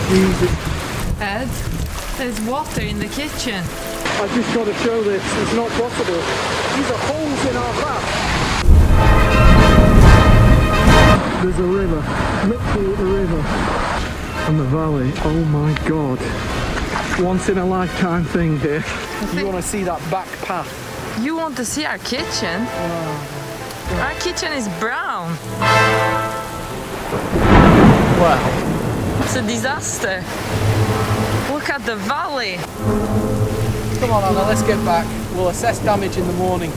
Jesus. Ed, there's water in the kitchen. I just got to show this. It's not possible. These are holes in our bath. There's a river. Literally a river. And the valley. Oh my god. Once in a lifetime thing here. You want to see that back path? You want to see our kitchen? Our kitchen is brown. Wow. It's a disaster. Look at the valley. Come on Anna, let's get back. We'll assess damage in the morning.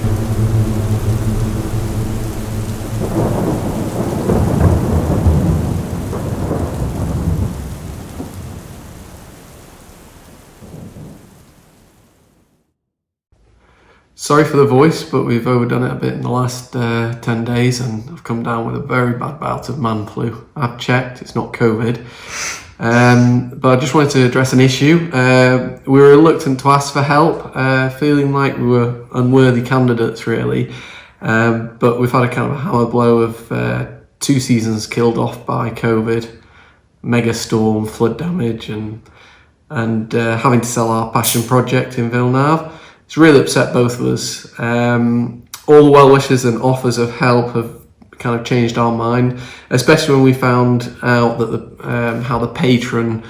Sorry for the voice, but we've overdone it a bit in the last 10 days and I've come down with a very bad bout of man flu. I've checked, it's not COVID. But I just wanted to address an issue. We were reluctant to ask for help, feeling like we were unworthy candidates really. But we've had a kind of a hammer blow of 2 seasons killed off by COVID, mega storm, flood damage and having to sell our passion project in Villeneuve. It's really upset both of us. All the well wishes and offers of help have kind of changed our mind, especially when we found out that how the patron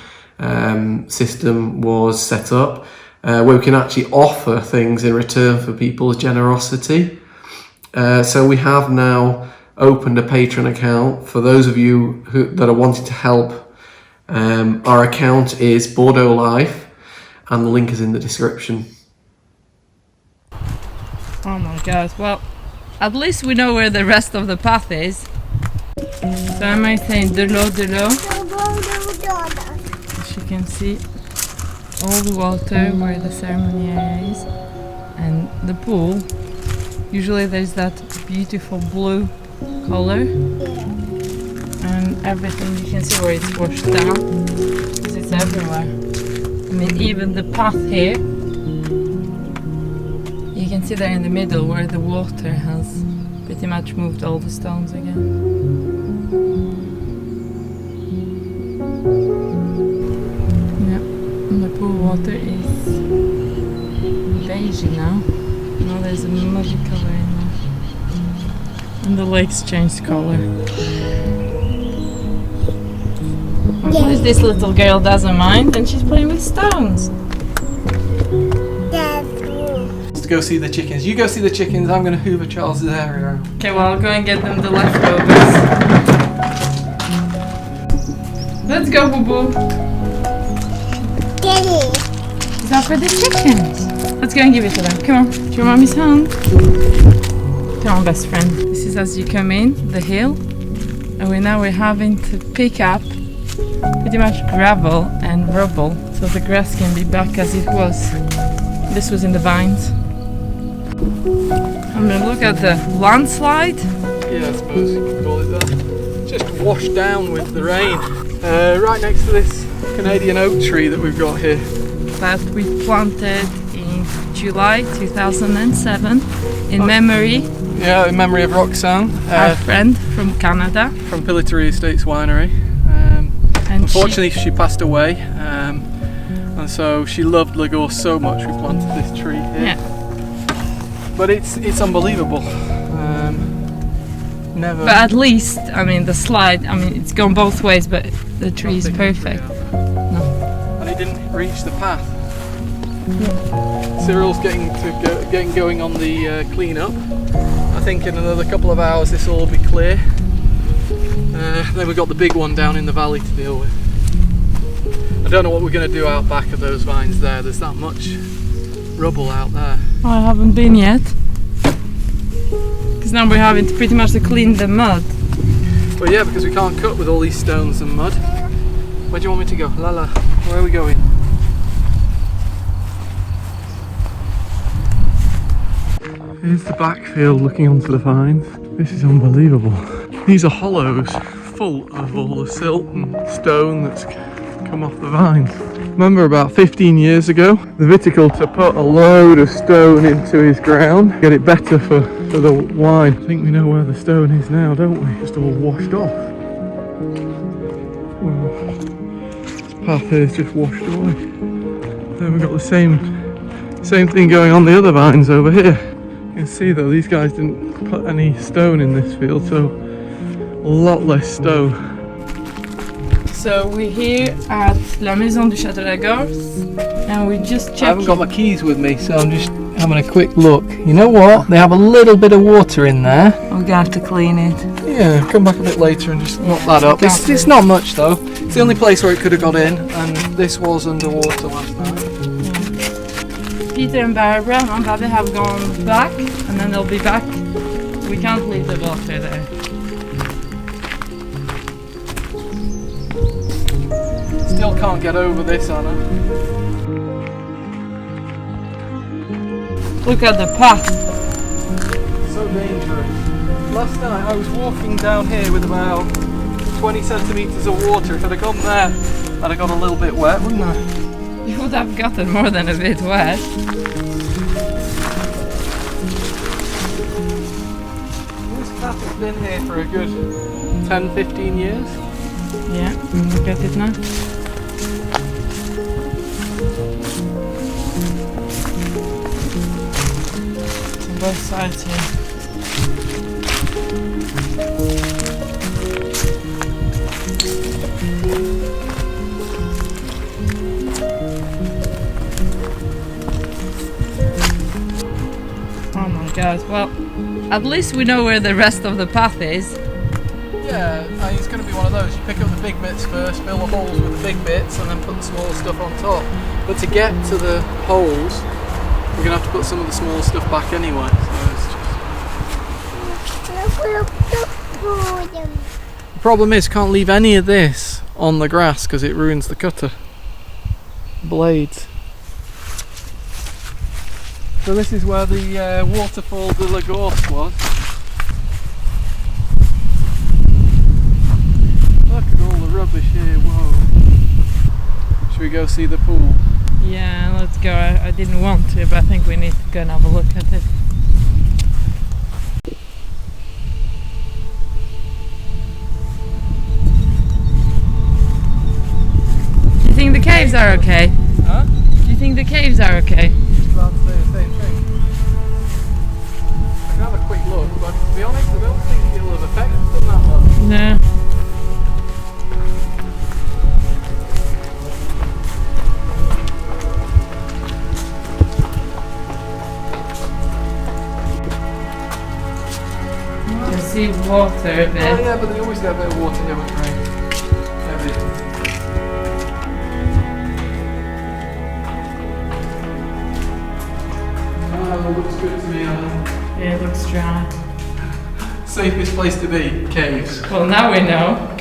system was set up, where we can actually offer things in return for people's generosity. So we have now opened a patron account for those of you that are wanting to help. Our account is Bordeaux Life, and the link is in the description. Oh my god, well, at least we know where the rest of the path is. So am I saying de l'eau, as you can see, all the water where the ceremony area is, and the pool. Usually there's that beautiful blue color, and everything you can see where it's washed down, because it's everywhere. I mean, even the path here, you can see there in the middle where the water has pretty much moved all the stones again. Yeah, and the pool water is beige now. Now there's a muddy color in there. And the lake's changed color. At least this little girl doesn't mind and she's playing with stones. To go see the chickens. You go see the chickens, I'm going to hoover Charles's area out. Okay, well I'll go and get them the leftovers. Let's go, Boo Boo. Is that for the chickens? Let's go and give it to them. Come on. Do you want mommy's hand? Come on, best friend. This is as you come in, the hill. And we're having to pick up pretty much gravel and rubble so the grass can be back as it was. This was in the vines. I mean, look at the landslide. Yeah, I suppose you could call it that. Just washed down with the rain. Right next to this Canadian oak tree that we've got here. That we planted in July 2007 in memory. Yeah, in memory of Roxanne. Our friend from Canada. From Pillitteri Estates Winery. And unfortunately she passed away. And so she loved Lagorce so much we planted this tree here. Yeah. But it's unbelievable. Never. But at least, I mean, the slide, I mean, it's gone both ways, but the tree is perfect. No. And it didn't reach the path. Yeah. Cyril's getting going on the clean-up. I think in another couple of hours this will all be clear. Then we've got the big one down in the valley to deal with. I don't know what we're going to do out back of those vines there. There's that much rubble out there. I haven't been yet. Because now we're having to pretty much to clean the mud. Well, yeah, because we can't cut with all these stones and mud. Where do you want me to go? Lala, where are we going? Here's the backfield looking onto the vines. This is unbelievable. These are hollows full of all the silt and stone that's come off the vines. Remember about 15 years ago, the viticulture put a load of stone into his ground, get it better for the wine. I think we know where the stone is now, don't we? Just all washed off. Well, it's path here is just washed away. Then we've got the same thing going on the other vines over here. You can see though, these guys didn't put any stone in this field, so a lot less stone. So we're here at La Maison du Chateau Lagorce, and we just checked. I haven't got my keys with me, so I'm just having a quick look. You know what? They have a little bit of water in there. We're gonna have to clean it. Yeah, come back a bit later and just mop that up. It's not much though. It's the only place where it could have got in, and this was underwater last night. Peter and Barbara and Bobby have gone back, and then they'll be back. We can't leave the water there. Still can't get over this, Anna. Look at the path. So dangerous. Last night I was walking down here with about 20 centimetres of water. If I'd have gone there, I'd have got a little bit wet, wouldn't I? You would have gotten more than a bit wet. This path has been here for a good 10-15 years. Yeah, look at it now. On both sides here. Oh my god, well, at least we know where the rest of the path is. Yeah, it's going to be one of those. You pick up the big bits first, fill the holes with the big bits, and then put the smaller stuff on top. But to get to the holes, we're going to have to put some of the smaller stuff back anyway. So it's just... The problem is, can't leave any of this on the grass because it ruins the cutter blades. So this is where the waterfall de Lagorce was. Look at all the rubbish here, whoa. Should we go see the pool? Yeah, let's go. I didn't want to, but I think we need to go and have a look at it. Do you think the caves are okay? Huh? Do you think the caves are okay? Just about to say the same thing. I can have a quick look, but to be honest, I don't think it'll have affected them that much. No. You see water a bit. Oh yeah, but they always get a bit of water here when it rains. Oh, looks good to me, Alan. Yeah, it looks dry. Safest place to be, caves. Well, now we know.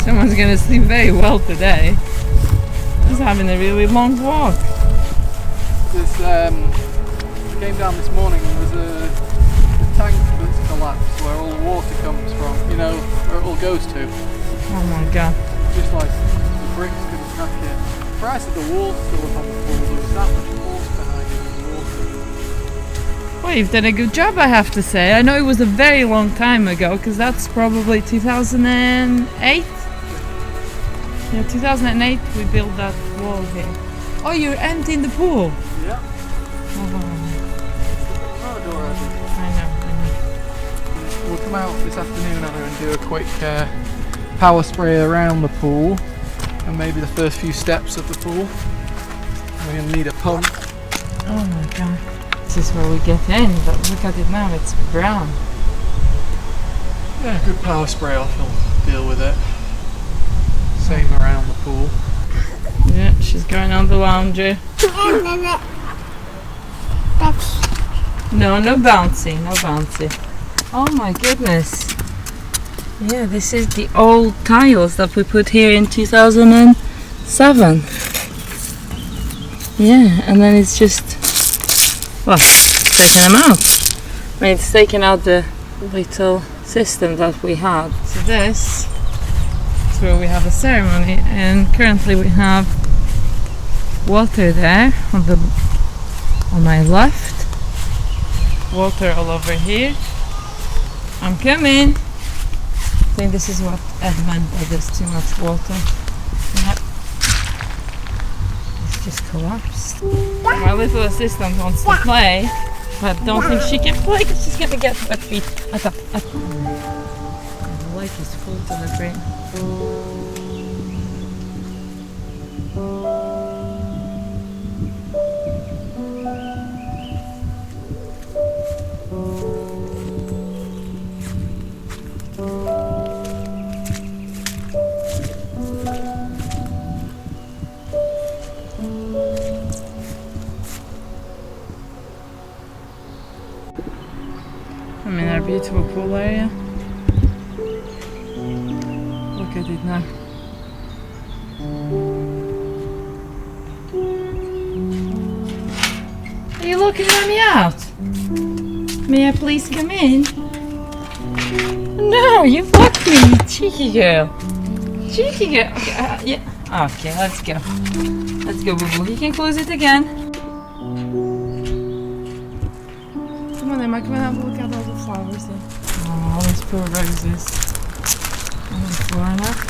Someone's gonna sleep very well today. He's having a really long walk. There's, I came down this morning and there's a tank that's collapsed where all the water comes from, you know, where it all goes to. Oh my god. Just like the bricks couldn't crack it. The price of the walls still up on the pool, there was that much force behind it with water. Well, you've done a good job, I have to say. I know it was a very long time ago, because that's probably 2008? Yeah, 2008 we built that wall here. Oh, you're emptying the pool? Yeah. Oh, I know. We'll come out this afternoon, Anna, and do a quick power spray around the pool and maybe the first few steps of the pool. We're going to need a pump. Oh my god. This is where we get in, but look at it now, it's brown. Yeah, good power spray off will deal with it. Same around the pool. Yeah, she's going on the lounger. No, no bouncy, no bouncy. Oh my goodness. Yeah, this is the old tiles that we put here in 2007. Yeah, and then it's just, well, taking them out. I mean, it's taken out the little system that we had. So this where we have a ceremony, and currently we have water there on my left, water all over here. I'm coming. I think this is what Ed meant by there's too much water. Yep. It's just collapsed. My little assistant wants to play, but don't think she can play because she's gonna get wet feet. The lake is full to the brim. I'm in our beautiful pool area. Look at it now. Are you looking at me out? May I please come in? No, you blocked me, you cheeky girl. Cheeky girl. Okay, yeah. Okay, let's go. Let's go, boo boo. You can close it again. Come on, Emma, come and have a look at all the flowers there. Oh, these poor roses. Far enough.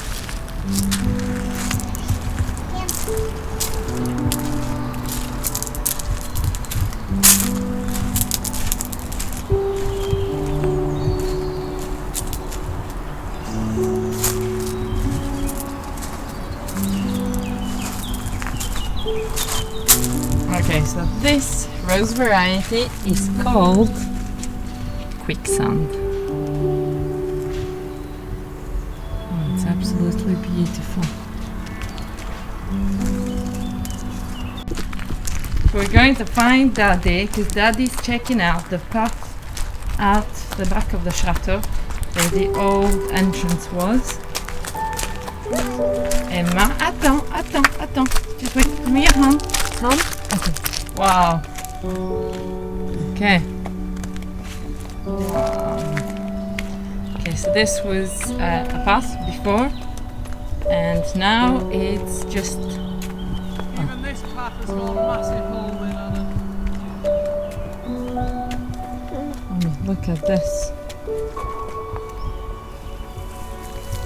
Okay, so this rose variety is called quicksand. Oh, it's absolutely beautiful. We're going to find Daddy because Daddy's checking out the path at the back of the chateau where the old entrance was. Emma, attends. Just wait, give me your hand. Okay. Wow. Okay. Wow. Okay, so this was a path before, and now it's just. Even this path has got a massive hole in it. Oh, look at this.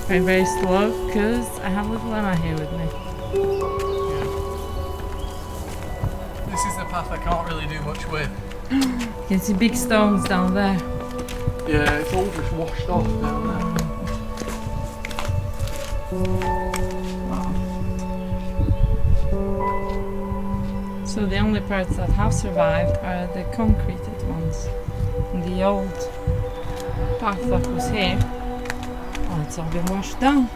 Very, very slow because I have little Emma here with me. This is the path I can't really do much with. You can see big stones down there. Yeah, it's all just washed off down there. Wow. So the only parts that have survived are the concreted ones. And the old path that was here, well, it's all been washed down.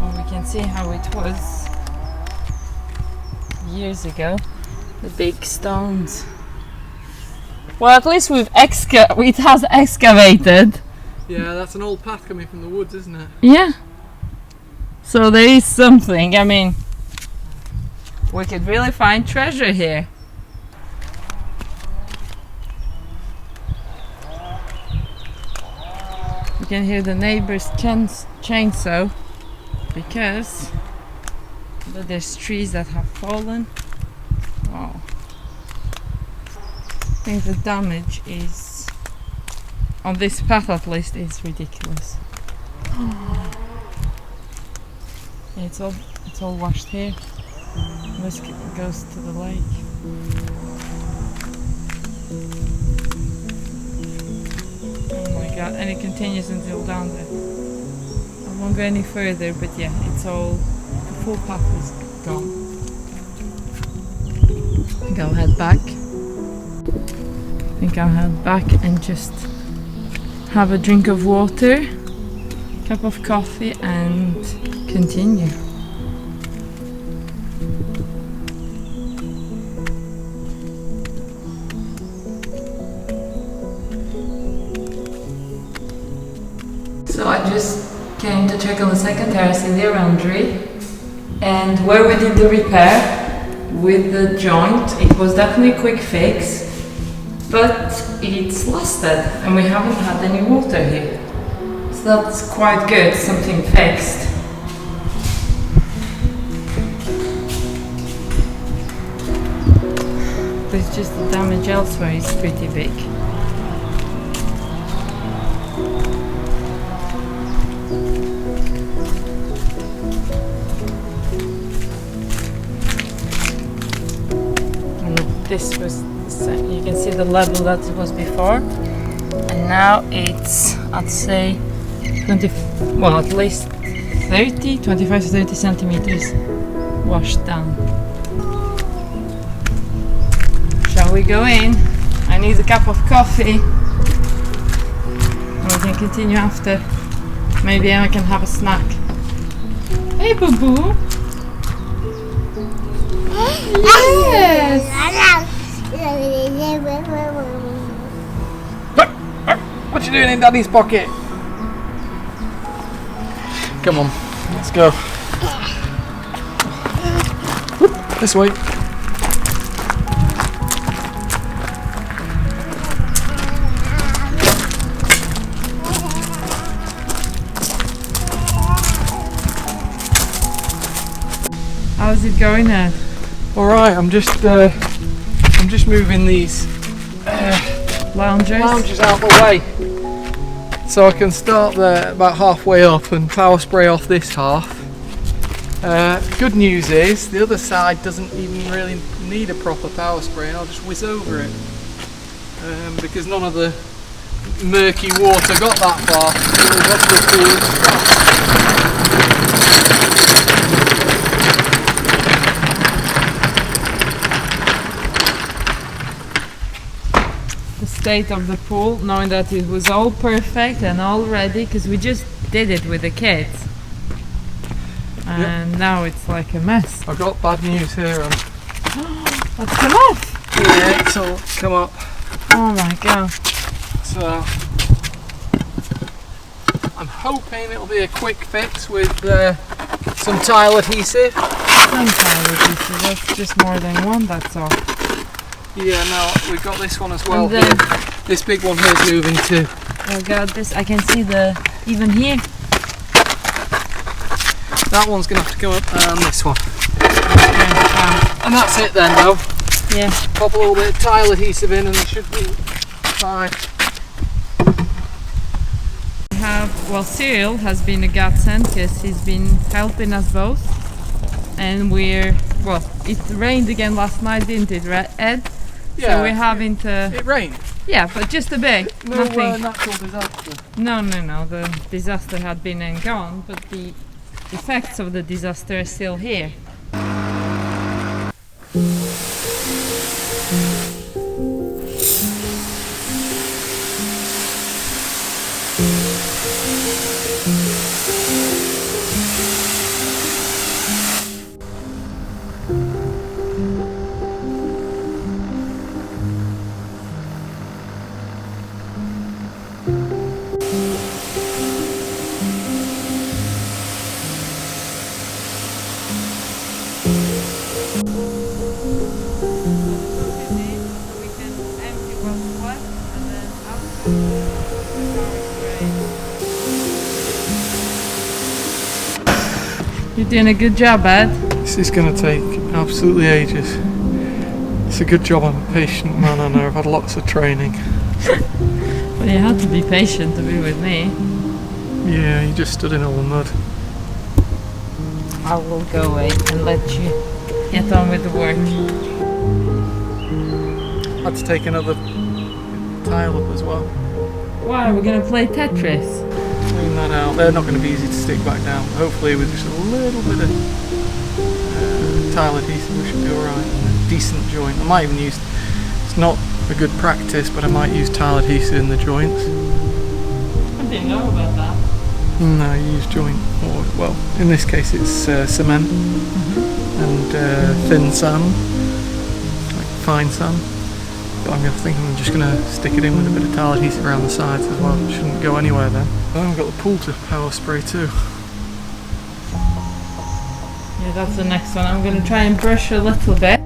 Well, we can see how it was years ago. The big stones. Well, at least it has excavated. Yeah, that's an old path coming from the woods, isn't it? Yeah. So there is something. I mean, we could really find treasure here. You can hear the neighbor's chainsaw because there's trees that have fallen. Wow. I think the damage is, on this path at least, is ridiculous. Yeah, it's all washed here. This goes to the lake. Oh my god, and it continues until down there. I won't go any further, but yeah, it's all, the full path is gone. I think I'll head back. And just have a drink of water, cup of coffee, and continue. So I just came to check on the second terrace in the orangery, and where we did the repair with the joint, it was definitely a quick fix. but it's lasted and we haven't had any water here. So that's quite good, something fixed. But it's just the damage elsewhere is pretty big. This was the same. You can see the level that it was before, and now it's, I'd say, 20, well, at least 25 to 30 centimeters washed down. Shall we go in? I need a cup of coffee. We can continue after. Maybe I can have a snack. Hey, boo boo. Yes. What you doing in Daddy's pocket? Come on, let's go. Whoop, this way. How's it going, Ed? All right, I'm just moving these lounges out the way, so I can start there about halfway up and power spray off this half. Good news is the other side doesn't even really need a proper power spray, and I'll just whiz over it because none of the murky water got that far. It was up the pool. State of the pool, knowing that it was all perfect and all ready, because we just did it with the kids, and now it's like a mess. I've got bad news here. Let's come off. Yeah, it's all come up. Oh my god. So I'm hoping it'll be a quick fix with some tile adhesive. Some tile adhesive, that's just more than one, that's all. Yeah, no, we've got this one as well. And then, this big one here is moving too. oh god, this, I can see even here. That one's going to have to come up, and this one. Okay, And that's it then though. yeah. Pop a little bit of tile adhesive in and it should be fine. We have, well, Cyril has been a godsend because he's been helping us both. And well, it rained again last night, didn't it, Ed? Yeah. So we're having to... It rained? Yeah, but just a bit. No nothing. natural disaster. No, the disaster had been and gone, but the effects of the disaster are still here. You're doing a good job, Ed. This is going to take absolutely ages. It's a good job I'm a patient man, I know. I've had lots of training. Well, you had to be patient to be with me. Yeah, you just stood in all the mud. I will go away and let you get on with the work. I had to take another tile up as well. Why? We're going to play Tetris. Clean that out. They're not going to be easy to stick back down. Hopefully with just a little bit of tile adhesive we should be alright. A decent joint. I might even use, it's not a good practice, but I might use tile adhesive in the joints. I didn't know about that. No, you use joint, or well, in this case it's cement and thin sand, like fine sand. But I'm just going to stick it in with a bit of tile adhesive around the sides as well. It shouldn't go anywhere then. I haven't got the pool to power spray too. Yeah, that's the next one. I'm going to try and brush a little bit.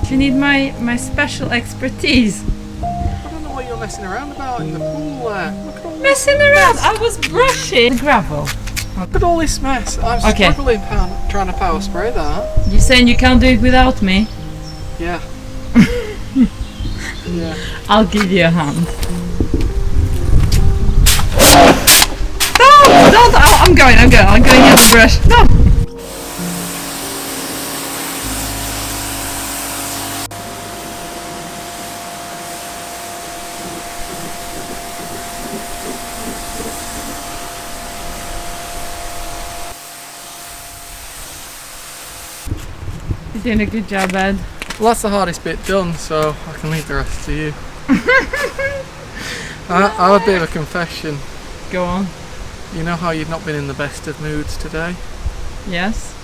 Do you need my special expertise? I don't know what you're messing around about in the pool there. Look at all this Messing around? I was brushing the gravel. Look at all this mess. I'm Okay. struggling trying to power spray that. You saying you can't do it without me? Yeah. Yeah. I'll give you a hand. No, don't! I'm going to get the brush. No! You're doing a good job, Ed. Well, that's the hardest bit done, so I can leave the rest to you. I have a bit of a confession. Go on. You know how you've not been in the best of moods today? Yes?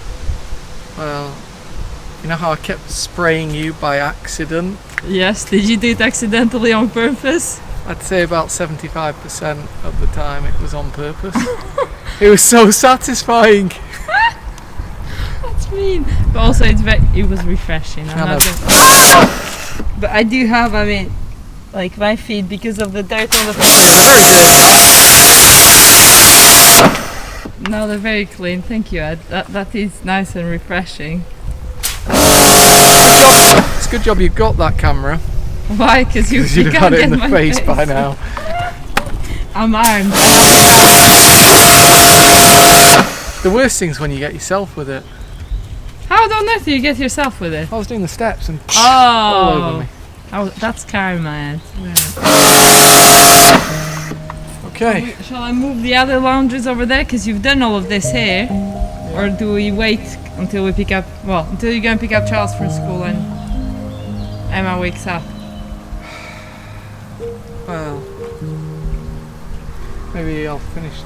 Well, you know how I kept spraying you by accident? Yes, did you do it accidentally on purpose? I'd say about 75% of the time it was on purpose. It was so satisfying. That's mean. But also it was refreshing. I'm not just- But I do have, I mean, like my feet because of the dirt on the No, they're very clean. Thank you, Ed. That is nice and refreshing. It's a good job you've got that camera. Why? Because you You'd have can't had it get in the my face by now. I'm armed. The worst thing's when you get yourself with it. How on earth do you get yourself with it? I was doing the steps and all over me. Oh, that's karma, Ed. Okay. Shall I move the other lounges over there? Because you've done all of this here. Yeah. Or do we wait until we pick up, well, until you go and pick up Charles from school and Emma wakes up? Well, maybe I'll finish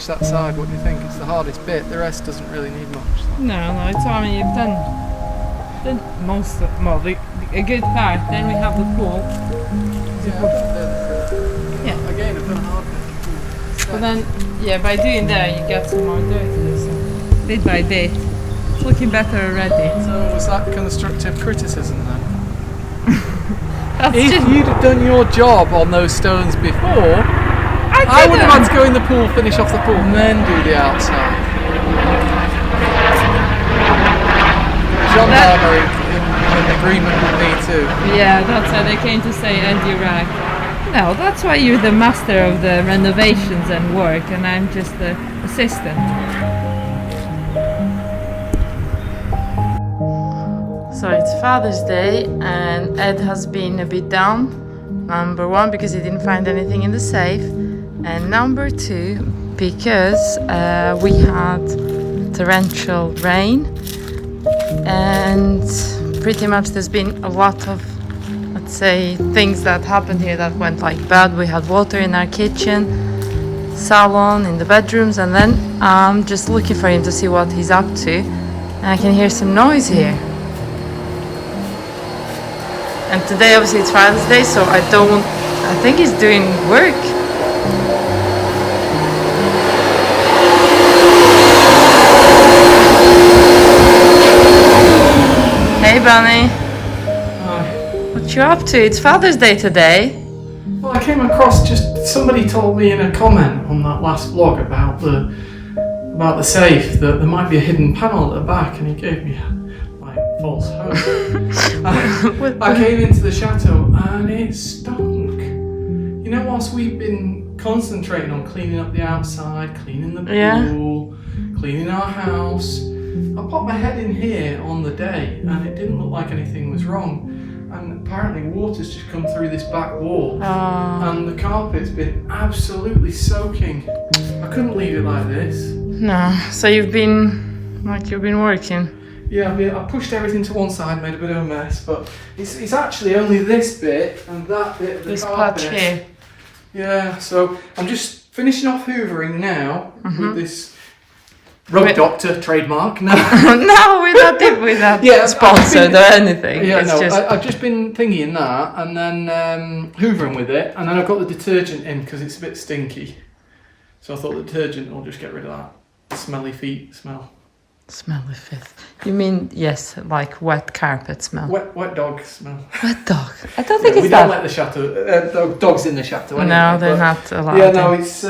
that side. What do you think? It's the hardest bit. The rest doesn't really need much. So. No, it's all, I mean, you've done most of, well, a good part. Then we have the pool. Yeah. Again, I've done a hard bit. But then, yeah, by doing that, you get some more dirt to do, so bit by bit. It's looking better already. So was that constructive criticism then? That's If just, you'd have done your job on those stones before, I would have had to go in the pool, finish off the pool, and then do the outside. John and I are in agreement with me too. yeah, that's why they came to say, Ed, you're right. No, that's why you're the master of the renovations and work, and I'm just the assistant. So it's Father's Day, and Ed has been a bit down. Number one, because he didn't find anything in the safe, and number two, because we had torrential rain, and pretty much there's been a lot of, let's say, things that happened here that went like bad. We had water in our kitchen, salon, in the bedrooms, and then I'm just looking for him to see what he's up to, and I can hear some noise here. And today obviously it's Father's Day, so I think he's doing work. Hey Bunny. Hi. What you up to? It's Father's Day today. Well, I came across somebody told me in a comment on that last vlog about the safe that there might be a hidden panel at the back, and he gave me like false hope. I came into the chateau and it stunk. You know, whilst we've been concentrating on cleaning up the outside, cleaning the pool, cleaning our house, I popped my head in here on the day and it didn't look like anything was wrong. And apparently water's just come through this back wall and the carpet's been absolutely soaking. I couldn't leave it like this. No, so you've been working. Yeah, I pushed everything to one side, made a bit of a mess, but it's actually only this bit and that bit of the carpet. Patch here. Yeah, so I'm just finishing off hoovering now with this Rub Doctor trademark. No, No, we're not sponsored or anything. Yeah, it's just... I've just been thingying that and then hoovering with it, and then I've got the detergent in because it's a bit stinky. So I thought the detergent will just get rid of that smelly feet smell. Smelly feet. You mean, yes, like wet carpet smell. Wet dog smell. Wet dog. I don't think We it's don't that. let the chateau, dogs in the chateau anyway. No, they're but- not allowed. Yeah, no, it's,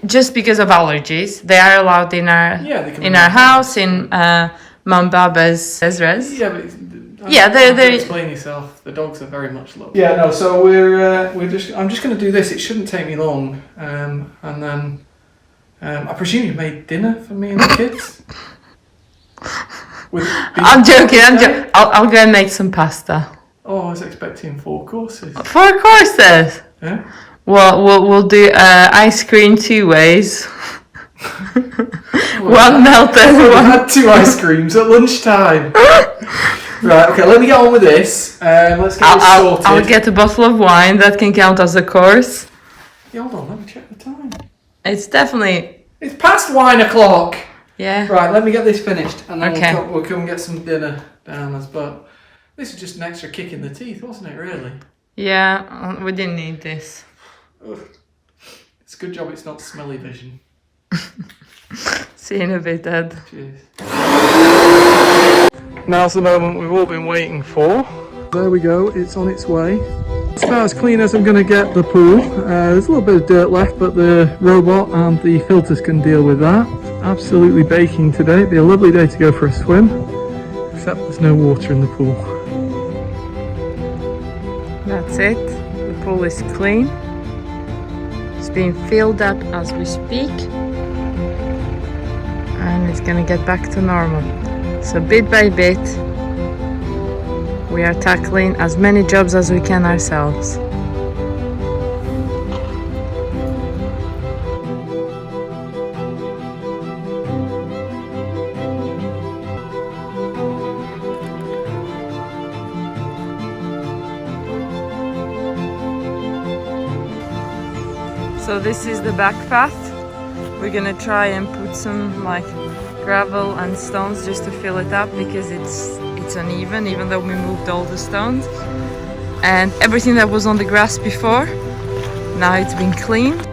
Just because of allergies. They are allowed in our they can in be- our house, in Mum Baba's res. Yeah, but they're- explain yourself. The dogs are very much loved. Yeah, no. So we're just. I'm just going to do this. It shouldn't take me long. And then, I presume you made dinner for me and the kids. I'm joking. I'll go and make some pasta. Oh, I was expecting 4 courses. 4 courses. Yeah. Well, we'll do ice cream 2 ways. One melted. I had 2 ice creams at lunchtime. Right, okay, let me get on with this. Let's get this sorted. I'll get a bottle of wine that can count as a course. Yeah, hold on, let me check the time. It's definitely... It's past wine o'clock. Yeah. Right, let me get this finished and then Okay. we'll come get some dinner down us. But this is just an extra kick in the teeth, wasn't it, really? Yeah, we didn't need this. Ugh. It's a good job it's not smelly vision. See you in a bit, Ed. Cheers. Now's the moment we've all been waiting for. There we go, it's on its way. It's about as clean as I'm going to get the pool. There's a little bit of dirt left, but the robot and the filters can deal with that. It's absolutely baking today. It'd be a lovely day to go for a swim, except there's no water in the pool. That's it. The pool is clean. It's being filled up as we speak. And it's gonna get back to normal. So bit by bit, we are tackling as many jobs as we can ourselves. So this is the back path. We're gonna try and put some like gravel and stones just to fill it up because it's uneven, even though we moved all the stones. And everything that was on the grass before, now it's been cleaned.